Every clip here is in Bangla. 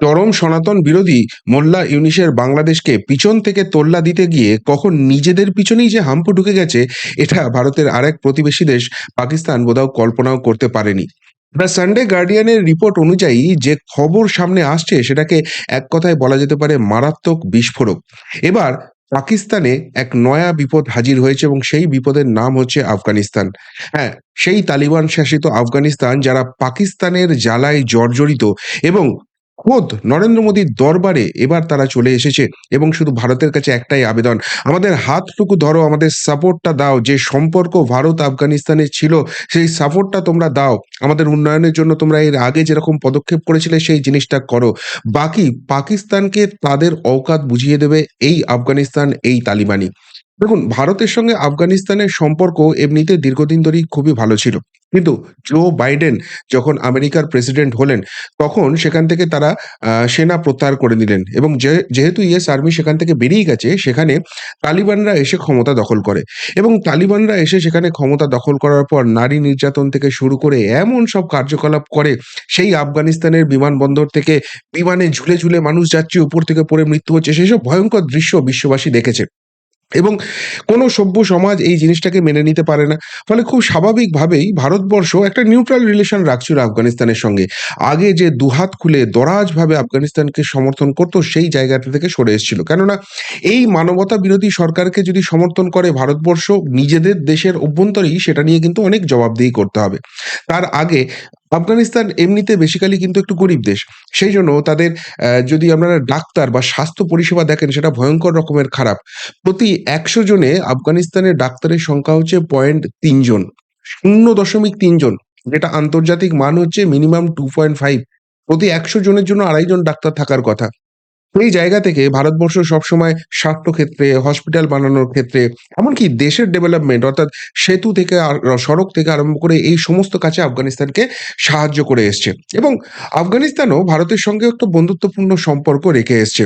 চরম সনাতন বিরোধী মোল্লা ইউনূসের বাংলাদেশকে পিছন থেকে তোল্লা দিতে গিয়ে কখন নিজেদের পিছনেই যে হাম্পু ঢুকে গেছে, এটা ভারতের আরেক প্রতিবেশী দেশ পাকিস্তান বোধহয় কল্পনাও করতে পারেনি। দ্য সানডে গার্ডিয়ানের রিপোর্ট অনুযায়ী যে খবর সামনে আসছে সেটাকে এক কথায় বলা যেতে পারে মারাত্মক বিস্ফোরক। এবার পাকিস্তানে এক নয়া বিপদ হাজির হয়েছে এবং সেই বিপদের নাম হচ্ছে আফগানিস্তান। হ্যাঁ, সেই তালিবান শাসিত আফগানিস্তান যারা পাকিস্তানের জ্বালায় জর্জরিত এবং খোদ নরেন্দ্র মোদীর দরবারে এবার তারা চলে এসেছে এবং শুধু ভারতের কাছে একটাই আবেদন, আমাদের হাতটুকু ধরো, আমাদের সাপোর্টটা দাও, যে সম্পর্ক ভারত আফগানিস্তানের ছিল সেই সাপোর্টটা তোমরা দাও, আমাদের উন্নয়নের জন্য তোমরা এর আগে যেরকম পদক্ষেপ করেছিলে সেই জিনিসটা করো। বাকি পাকিস্তানকে তাদের অওকাত বুঝিয়ে দেবে এই আফগানিস্তান, এই তালিবানি। দেখুন, ভারতের সঙ্গে আফগানিস্তানের সম্পর্ক এমনিতে দীর্ঘদিন ধরেই খুবই ভালো ছিল, কিন্তু জো বাইডেন যখন আমেরিকার প্রেসিডেন্ট হলেন তখন সেখান থেকে তারা সেনা প্রত্যাহার করে নিলেন এবং যেহেতু ইউএস আর্মি সেখান থেকে বেরিয়ে গেছে, সেখানে তালিবানরা এসে ক্ষমতা দখল করে এবং তালিবানরা এসে সেখানে ক্ষমতা দখল করার পর নারী নির্যাতন থেকে শুরু করে এমন সব কার্যকলাপ করে, সেই আফগানিস্তানের বিমানবন্দর থেকে বিমানে ঝুলে ঝুলে মানুষ যাচ্ছে, উপর থেকে পড়ে মৃত্যু হচ্ছে, সেই সব ভয়ঙ্কর দৃশ্য বিশ্ববাসী দেখেছে এবং কোনো সভ্য সমাজ এই জিনিসটাকে মেনে নিতে পারে না। ফলে খুব স্বাভাবিকভাবেই ভারতবর্ষ একটা নিউট্রাল রিলেশন রাখছিল আফগানিস্তানের সঙ্গে। আগে যে দুহাত খুলে দরাজভাবে আফগানিস্তানকে সমর্থন করত সেই জায়গাটা থেকে সরে এসেছিল। কেননা এই মানবতা বিরোধী সরকারকে যদি সমর্থন করে ভারতবর্ষ, নিজেদের দেশের অভ্যন্তরেই সেটা নিয়ে কিন্তু অনেক জবাবদিহি করতে হবে। তার আগে আফগানিস্তান এমনিতে বেসিক্যালি কিন্তু একটু গরিব দেশ। সেই জন্য তাদের যদি আপনারা ডাক্তার বা স্বাস্থ্য পরিষেবা দেখেন সেটা ভয়ঙ্কর রকমের খারাপ। প্রতি ১০০ জনে আফগানিস্তানের ডাক্তারের সংখ্যা হচ্ছে ০.৩ জন, ০.৩ জন, যেটা আন্তর্জাতিক মান হচ্ছে মিনিমাম ২.৫। প্রতি ১০০ জনের জন্য ২.৫ জন ডাক্তার থাকার কথা। এই জায়গা থেকে ভারতবর্ষ সবসময় স্বাস্থ্যক্ষেত্রে, হসপিটাল বানানোর ক্ষেত্রে, এমনকি দেশের ডেভেলপমেন্ট অর্থাৎ সেতু থেকে সড়ক থেকে আরম্ভ করে এই সমস্ত কাজে আফগানিস্তানকে সাহায্য করে এসছে এবং আফগানিস্তানও ভারতের সঙ্গে একটা বন্ধুত্বপূর্ণ সম্পর্ক রেখে এসছে।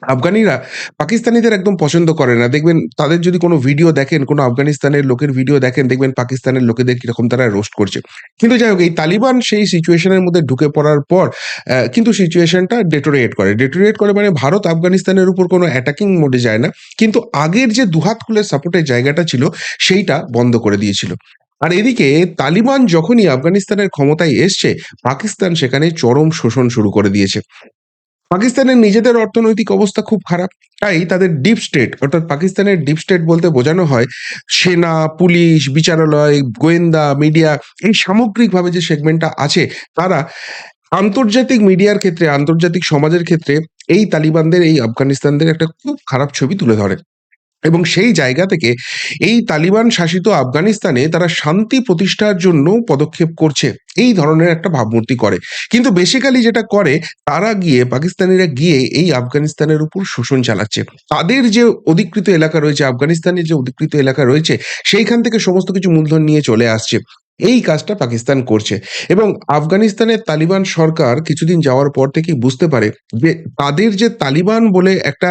আফগানিরা পাকিস্তানিদের একদম পছন্দ করে না। দেখবেন তাদের যদি কোনো ভিডিও দেখেন, কোনো আফগানিস্তানের লোকের ভিডিও দেখেন, দেখবেন পাকিস্তানের লোকেদের কিরকম তারা রোস্ট করছে। কিন্তু যাই হোক, এই তালিবান সেই সিচুয়েশনের মধ্যে ঢুকে পড়ার পর কিন্তু সিচুয়েশনটা ডেটোরিয়েট করে। ডেটোরিয়েট করে মানে ভারত আফগানিস্তানের উপর কোনো অ্যাটাকিং মোডে যায় না। কিন্তু আগের যে দুহাত খুলে সাপোর্টের জায়গাটা ছিল সেইটা বন্ধ করে দিয়েছিল। আর এদিকে তালিবান যখনই আফগানিস্তানের ক্ষমতায় এসছে, পাকিস্তান সেখানে চরম শোষণ শুরু করে দিয়েছে। পাকিস্তানের নিজেদের অর্থনৈতিক অবস্থা খুব খারাপ। তাই তাদের ডিপ স্টেট, অর্থাৎ পাকিস্তানের ডিপ স্টেট বলতে বোঝানো হয় সেনা, পুলিশ, বিচারালয়, গোয়েন্দা, মিডিয়া, এই সামগ্রিকভাবে যে সেগমেন্টটা আছে, তারা আন্তর্জাতিক মিডিয়ার ক্ষেত্রে, আন্তর্জাতিক সমাজের ক্ষেত্রে এই তালিবানদের, এই আফগানিস্তানদের একটা খুব খারাপ ছবি তুলে ধরে। এবং সেই জায়গা থেকে এই তালিবান শাসিত আফগানিস্তানে তারা শান্তি প্রতিষ্ঠার জন্য পদক্ষেপ করছে, এই ধরনের একটা ভাবমূর্তি করে। কিন্তু বেসিক্যালি যেটা করে, তারা গিয়ে, পাকিস্তানিরা গিয়ে এই আফগানিস্তানের উপর শোষণ চালাচ্ছে। তাদের যে অধিকৃত এলাকা রয়েছে, আফগানিস্তানের যে অধিকৃত এলাকা রয়েছে, সেইখান থেকে সমস্ত কিছু মূলধন নিয়ে চলে আসছে। এই কাজটা পাকিস্তান করছে এবং আফগানিস্তানের তালিবান সরকার কিছুদিন যাওয়ার পর থেকেই বুঝতে পারে যে তাদের যে তালিবান বলে একটা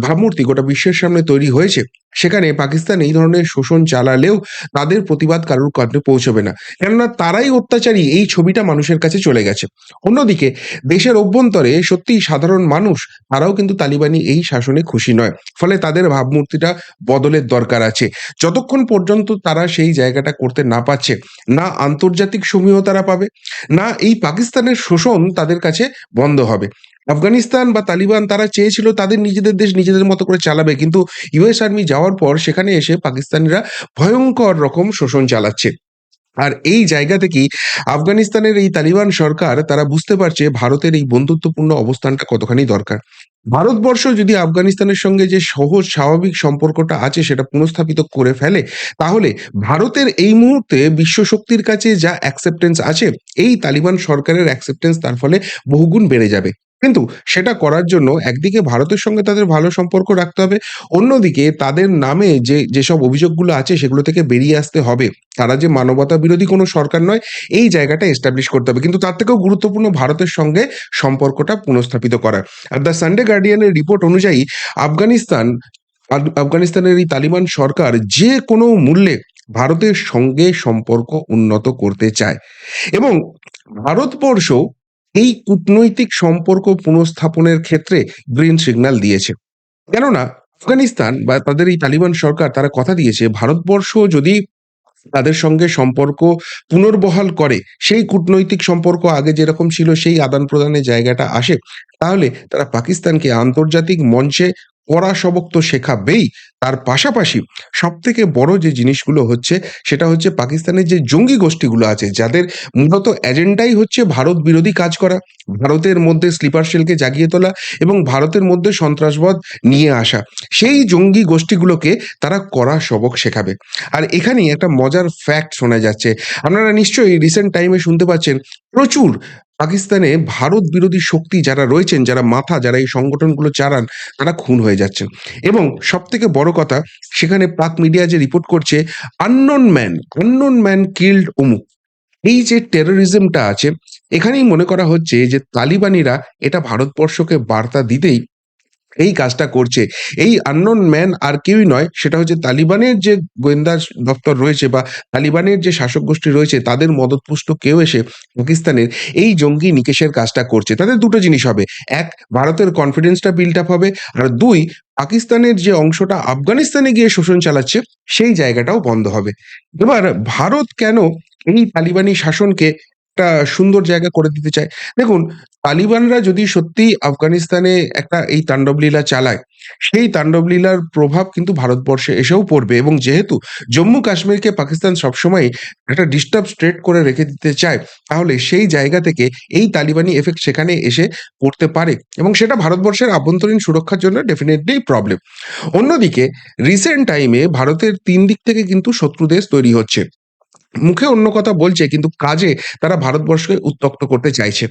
ভাবমূর্তি গোটা বিশ্বের সামনে তৈরি হয়েছে, সেখানে পাকিস্তান এই ধরনের শোষণ চালালেও তাদের প্রতিবাদ কারোর কানে পৌঁছবে না। কেননা তারাই অত্যাচারী, এই ছবিটা মানুষের কাছে চলে গেছে। অন্যদিকে দেশের অভ্যন্তরে সত্যিই সাধারণ মানুষ, তারাও কিন্তু তালিবানি এই শাসনে খুশি নয়। ফলে তাদের ভাবমূর্তিটা বদলের দরকার আছে। যতক্ষণ পর্যন্ত তারা সেই জায়গাটা করতে না পারছে, না আন্তর্জাতিক সমীহ তারা পাবে, না এই পাকিস্তানের শোষণ তাদের কাছে বন্ধ হবে। আফগানিস্তান বা তালিবান তারা চেয়েছিল তাদের নিজেদের দেশ নিজেদের মতো করে চালাবে, কিন্তু ইউএস আর্মি যাওয়ার পর সেখানে এসে পাকিস্তানিরা ভয়ঙ্কর রকম শোষণ চালাচ্ছে। আর এই জায়গা থেকেই আফগানিস্তানের এই তালিবান সরকার তারা বুঝতে পারছে ভারতের এই বন্ধুত্বপূর্ণ অবস্থানটা কতখানি দরকার। ভারতবর্ষ যদি আফগানিস্তানের সঙ্গে যে সহজ স্বাভাবিক সম্পর্কটা আছে সেটা পুনঃস্থাপিত করে ফেলে, তাহলে ভারতের এই মুহূর্তে বিশ্ব শক্তির কাছে যা অ্যাকসেপ্টেন্স আছে, এই তালিবান সরকারের অ্যাকসেপ্টেন্স তার ফলে বহুগুণ বেড়ে যাবে। কিন্তু সেটা করার জন্য একদিকে ভারতের সঙ্গে তাদের ভালো সম্পর্ক রাখতে হবে, অন্যদিকে তাদের নামে যেসব অভিযোগগুলো আছে সেগুলো থেকে বেরিয়ে আসতে হবে। তারা যে মানবতা বিরোধী কোনো সরকার নয়, এই জায়গাটা এস্টাবলিশ করতে হবে। কিন্তু তার থেকেও গুরুত্বপূর্ণ ভারতের সঙ্গে সম্পর্কটা পুনঃস্থাপিত করা। আর দ্য সানডে গার্ডিয়ানের রিপোর্ট অনুযায়ী আফগানিস্তানের এই তালিবান সরকার যে কোনো মূল্যে ভারতের সঙ্গে সম্পর্ক উন্নত করতে চায় এবং ভারতবর্ষ এই কূটনৈতিক সম্পর্ক পুনঃস্থাপনের ক্ষেত্রে গ্রিন সিগন্যাল দিয়েছে। কেননা আফগানিস্তান বা তাদের এই তালিবান সরকার তারা কথা দিয়েছে ভারতবর্ষ যদি তাদের সঙ্গে সম্পর্ক পুনর্বহাল করে, সেই কূটনৈতিক সম্পর্ক আগে যেরকম ছিল সেই আদান-প্রদানের জায়গাটা আসে, তাহলে তারা পাকিস্তানকে আন্তর্জাতিক মঞ্চে কড়া সবক তো শেখাবেই। তার পাশাপাশি সবথেকে বড় যে জিনিসগুলো হচ্ছে, সেটা হচ্ছে পাকিস্তানের যে জঙ্গি গোষ্ঠীগুলো আছে, যাদের মূলত এজেন্ডাই হচ্ছে ভারত বিরোধী কাজ করা, ভারতের মধ্যে স্লিপার সেলকে জাগিয়ে তোলা এবং ভারতের মধ্যে সন্ত্রাসবাদ নিয়ে আসা। সেই জঙ্গি গোষ্ঠীগুলোকে তারা কড়া সবক শেখাবে। আর এখানেই একটা মজার ফ্যাক্ট শোনা যাচ্ছে। আপনারা নিশ্চয়ই রিসেন্ট টাইমে শুনতে পাচ্ছেন, প্রচুর পাকিস্তানে ভারত বিরোধী শক্তি যারা রয়েছেন, যারা মাথা, যারা এই সংগঠনগুলো চালান, তারা খুন হয়ে যাচ্ছেন। এবং সবথেকে বড় কথা, সেখানে পাক মিডিয়া যে রিপোর্ট করছে, আননোন ম্যান কিল্ড অমুক। এই যে টেররিজমটা আছে, এখানেই মনে করা হচ্ছে যে তালিবানিরা এটা ভারতবর্ষকে বার্তা দিতেই এই কাজটা করছে। এই আননোন ম্যান আর কেউই নয়, সেটা হচ্ছে তালিবানের যে গোয়েন্দা দপ্তর রয়েছে বা তালিবানের যে শাসক গোষ্ঠী রয়েছে, তাদের মদতপুষ্ট কেউ এসে পাকিস্তানের এই জঙ্গি নিকেশের কাজটা করছে। তাদের দুটো জিনিস হবে, এক, ভারতের কনফিডেন্সটা বিল্ড আপ হবে, আর দুই, পাকিস্তানের যে অংশটা আফগানিস্তানে গিয়ে শোষণ চালাচ্ছে সেই জায়গাটাও বন্ধ হবে। এবার ভারত কেন এই তালিবানি শাসনকে একটা সুন্দর জায়গা করে দিতে চায়? দেখুন, তালিবানরা যদি সত্যিই আফগানিস্তানে একটা এই তাণ্ডবলীলা চালায়, সেই তাণ্ডবলীলার প্রভাব কিন্তু ভারতবর্ষে এসেও পড়বে। এবং যেহেতু জম্মু কাশ্মীরকে পাকিস্তান সবসময় একটা ডিস্টার্ব স্টেট করে রেখে দিতে চায়, তাহলে সেই জায়গা থেকে এই তালিবানি এফেক্ট সেখানে এসে পড়তে পারে এবং সেটা ভারতবর্ষের আভ্যন্তরীণ সুরক্ষার জন্য ডেফিনেটলি প্রবলেম। অন্যদিকে রিসেন্ট টাইমে ভারতের ৩ দিক থেকে কিন্তু শত্রু দেশ তৈরি হচ্ছে। মুখে অন্য কথা বলছে, কিন্তু কাজে তারা ভারতবর্ষকে উত্ত্যক্ত করতে চাইছে।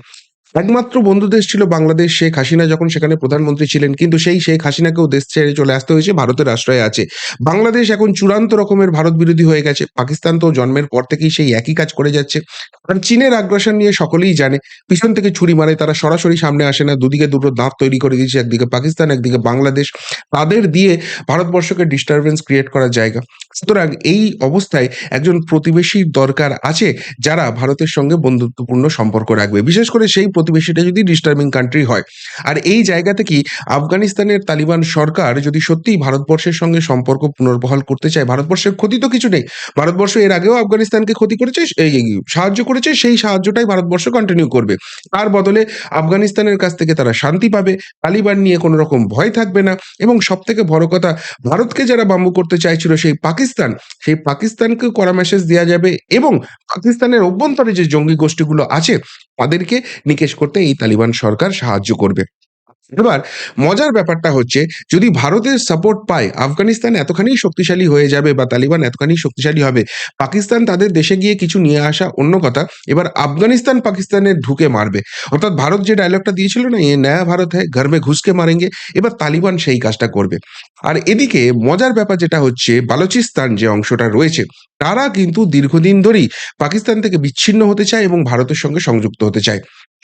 একমাত্র বন্ধু দেশ ছিল বাংলাদেশ, শেখ হাসিনা যখন সেখানে প্রধানমন্ত্রী ছিলেন, কিন্তু সেই শেখ হাসিনাকেও দেশ ছেড়ে চলে আসতে হয়েছে, ভারতের আশ্রয়ে আছে। বাংলাদেশ এখন চূড়ান্ত রকমের ভারত বিরোধী হয়ে গেছে। পাকিস্তান তো জন্মের পর থেকেই সেই একই কাজ করে যাচ্ছে। আর চীনের আগ্রাসন নিয়ে সকলেই জানে, পিছন থেকে ছুরি মারে, তারা সরাসরি সামনে আসে না, দুদিকে দুটো দাঁত তৈরি করে দিয়েছে, একদিকে পাকিস্তান, একদিকে বাংলাদেশ, তাদের দিয়ে ভারতবর্ষকে ডিস্টারবেন্স ক্রিয়েট করার জায়গা। সুতরাং এই অবস্থায় একজন প্রতিবেশীর দরকার আছে, যারা ভারতের সঙ্গে বন্ধুত্বপূর্ণ সম্পর্ক রাখবে, বিশেষ করে সেই প্রতিবেশীটা যদি ডিস্টার্বিং কান্ট্রি হয়। আর এই জায়গা থেকেই আফগানিস্তানের তালিবান সরকার যদি সত্যিই ভারতবর্ষের সঙ্গে সম্পর্ক পুনর্বহাল করতে চায়, ভারতবর্ষের ক্ষতি তো কিছু নেই। ভারতবর্ষ এর আগেও আফগানিস্তানকে ক্ষতি করেছে, সাহায্য করেছে, সেই সাহায্যটাই ভারতবর্ষ কন্টিনিউ করবে। তার বদলে আফগানিস্তানের কাছ থেকে তারা শান্তি পাবে, তালিবান নিয়ে কোনো রকম ভয় থাকবে না। এবং সব থেকে বড় কথা, ভারতকে যারা বাম্বু করতে চাইছিল সেই পাকিস্তানকে কড়া মেসেজ দেওয়া যাবে এবং পাকিস্তানের অভ্যন্তরে যে জঙ্গি গোষ্ঠীগুলো আছে, তাদেরকে নিকেশ করতে এই তালিবান সরকার সাহায্য করবে। এবার মজার ব্যাপারটা হচ্ছে, যদি ভারতের সাপোর্ট পায়, আফগানিস্তান এতখানি শক্তিশালী হয়ে যাবে বা তালিবান এতখানি শক্তিশালী হবে, পাকিস্তান তাদের দেশে গিয়ে কিছু নিয়ে আসা অন্য কথা, এবার আফগানিস্তান পাকিস্তানের ঢুকে মারবে। অর্থাৎ ভারত যে ডায়লগটা দিয়েছিল না, "ये नया भारत है, घर में घुस के मारेंगे", এবার তালিবান সেই কাজটা করবে। আর এদিকে মজার ব্যাপার যেটা হচ্ছে, বালুচিস্তান যে অংশটা রয়েছে, তারা কিন্তু দীর্ঘদিন ধরেই পাকিস্তান থেকে বিচ্ছিন্ন হতে চায় এবং ভারতের সঙ্গে সংযুক্ত হতে চায়।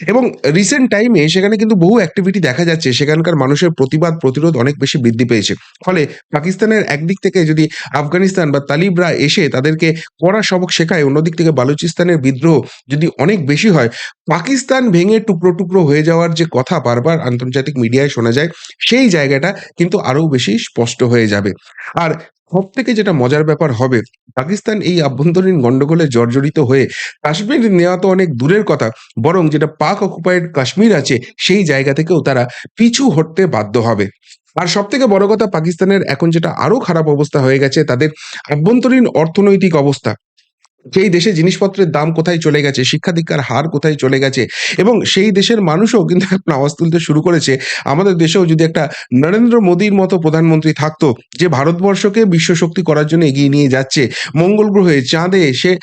এবং রিসেন্ট টাইমে সেখানে কিন্তু বহু অ্যাক্টিভিটি দেখা যাচ্ছে, সেখানকার মানুষের প্রতিবাদ প্রতিরোধ অনেক বেশি বৃদ্ধি পেয়েছে। ফলে পাকিস্তানের একদিক থেকে যদি আফগানিস্তান বা তালিবরা এসে তাদেরকে কড়া সবক শেখায়, অন্যদিক থেকে বালুচিস্তানের বিদ্রোহ যদি অনেক বেশি হয়, পাকিস্তান ভেঙে টুকরো টুকরো হয়ে যাওয়ার যে কথা বারবার আন্তর্জাতিক মিডিয়ায় শোনা যায়, সেই জায়গাটা কিন্তু আরো বেশি স্পষ্ট হয়ে যাবে। আর সবথেকে যেটা মজার ব্যাপার হবে, পাকিস্তান এই আভ্যন্তরীণ গন্ডগোলে জর্জরিত হয়ে কাশ্মীর নেওয়া তো অনেক দূরের কথা, বরং যেটা পাক অকুপায়েড কাশ্মীর আছে, সেই জায়গা থেকেও তারা পিছু হটতে বাধ্য হবে। আর সবথেকে বড় কথা, পাকিস্তানের এখন যেটা আরো খারাপ অবস্থা হয়ে গেছে, তাদের আভ্যন্তরীণ অর্থনৈতিক অবস্থা, সেই দেশে জিনিসপত্রের দাম কোথায় চলে গেছে, শিক্ষা-দীক্ষার হার কোথায় চলে গেছে, এবং সেই দেশের মানুষও কিন্তু এখন আওয়াজ তুলতে শুরু করেছে, আমাদের দেশেও যদি একটা নরেন্দ্র মোদীর মতো প্রধানমন্ত্রী থাকতো, যে ভারতবর্ষকে বিশ্বশক্তি করার জন্য এগিয়ে নিয়ে যাচ্ছে, মঙ্গল গ্রহে, চাঁদে সে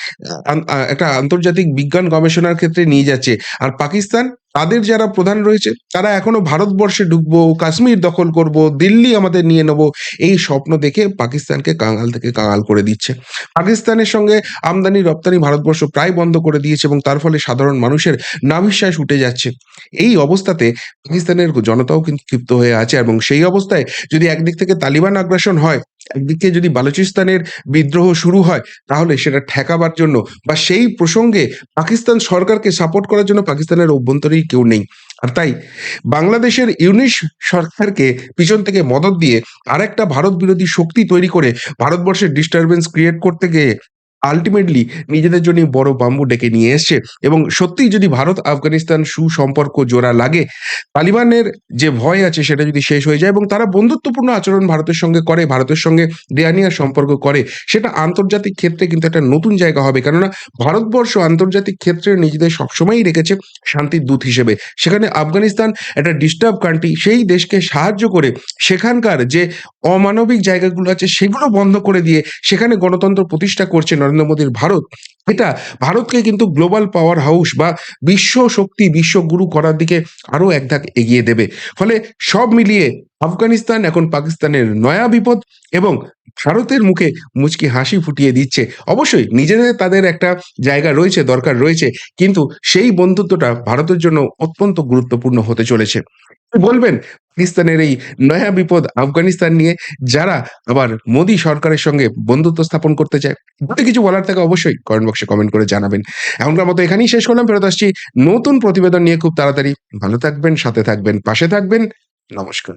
একটা আন্তর্জাতিক বিজ্ঞান গবেষণার ক্ষেত্রে নিয়ে যাচ্ছে। আর পাকিস্তান, তাদের যারা প্রধান রয়েছে, তারা এখনো ভারতবর্ষে ঢুকবো, কাশ্মীর দখল করব, দিল্লি আমাদের নিয়ে নেব, এই স্বপ্ন দেখে পাকিস্তানকে কাঙাল থেকে কাঙাল করে দিচ্ছে। পাকিস্তানের সঙ্গে আমদানি রপ্তানি ভারতবর্ষ প্রায় বন্ধ করে দিয়েছে এবং তার ফলে সাধারণ মানুষের নাভিশ্বাস উঠে যাচ্ছে। এই অবস্থাতে পাকিস্তানের জনতাও কিন্তু ক্ষিপ্ত হয়ে আছে, এবং সেই অবস্থায় যদি একদিক থেকে তালিবান আগ্রাসন হয়, একদিকে যদি বালুচিস্তানের বিদ্রোহ শুরু হয়, তাহলে সেটা ঠেকাবার জন্য বা সেই প্রসঙ্গে পাকিস্তান সরকারকে সাপোর্ট করার জন্য পাকিস্তানের অভ্যন্তরেই কেউ নেই। আর তাই বাংলাদেশের ইউনিশ সরকারকে পিছন থেকে মদদ দিয়ে আরেকটা ভারত বিরোধী শক্তি তৈরি করে ভারতবর্ষের ডিস্টারবেন্স ক্রিয়েট করতে গিয়ে আল্টিমেটলি নিজেদের জন্যই বড় বাম্বু ডেকে নিয়ে এসছে। এবং সত্যিই যদি ভারত আফগানিস্তান সুসম্পর্ক জোড়া লাগে, তালিবানের যে ভয় আছে সেটা যদি শেষ হয়ে যায় এবং তারা বন্ধুত্বপূর্ণ আচরণ ভারতের সঙ্গে করে, ভারতের সঙ্গে দেয়া নেওয়ার সম্পর্ক করে, সেটা আন্তর্জাতিক ক্ষেত্রে কিন্তু একটা নতুন জায়গা হবে। কেননা ভারতবর্ষ আন্তর্জাতিক ক্ষেত্রে নিজেদের সবসময়ই রেখেছে শান্তির দূত হিসেবে। সেখানে আফগানিস্তান একটা ডিস্টার্ব কান্ট্রি, সেই দেশকে সাহায্য করে সেখানকার যে অমানবিক জায়গাগুলো আছে সেগুলো বন্ধ করে দিয়ে সেখানে গণতন্ত্র প্রতিষ্ঠা করছে নরেন্দ্র মোদীর ভারত। এটা ভারতকে কিন্তু গ্লোবাল পাওয়ার হাউস বা বিশ্ব শক্তি, বিশ্বগুরু করার দিকে আরো এক ধাপ এগিয়ে দেবে। ফলে সব মিলিয়ে আফগানিস্তান এখন পাকিস্তানের নয়া বিপদ এবং ভারতের মুখে মুচকি হাসি ফুটিয়ে দিচ্ছে। অবশ্যই নিজেদের তাদের একটা জায়গা রয়েছে, দরকার রয়েছে, কিন্তু সেই বন্ধুত্বটা ভারতের জন্য অত্যন্ত গুরুত্বপূর্ণ হতে চলেছে। কি বলবেন পাকিস্তানের এই নয়া বিপদ আফগানিস্তান নিয়ে, যারা আবার মোদী সরকারের সঙ্গে বন্ধুত্ব স্থাপন করতে চায়? যদি কিছু বলার থাকে অবশ্যই কমেন্ট বক্সে কমেন্ট করে জানাবেন। এখনকার মতো এখানেই শেষ করলাম। ফেরত আসছি নতুন প্রতিবেদন নিয়ে খুব তাড়াতাড়ি। ভালো থাকবেন, সাথে থাকবেন, পাশে থাকবেন। নমস্কার।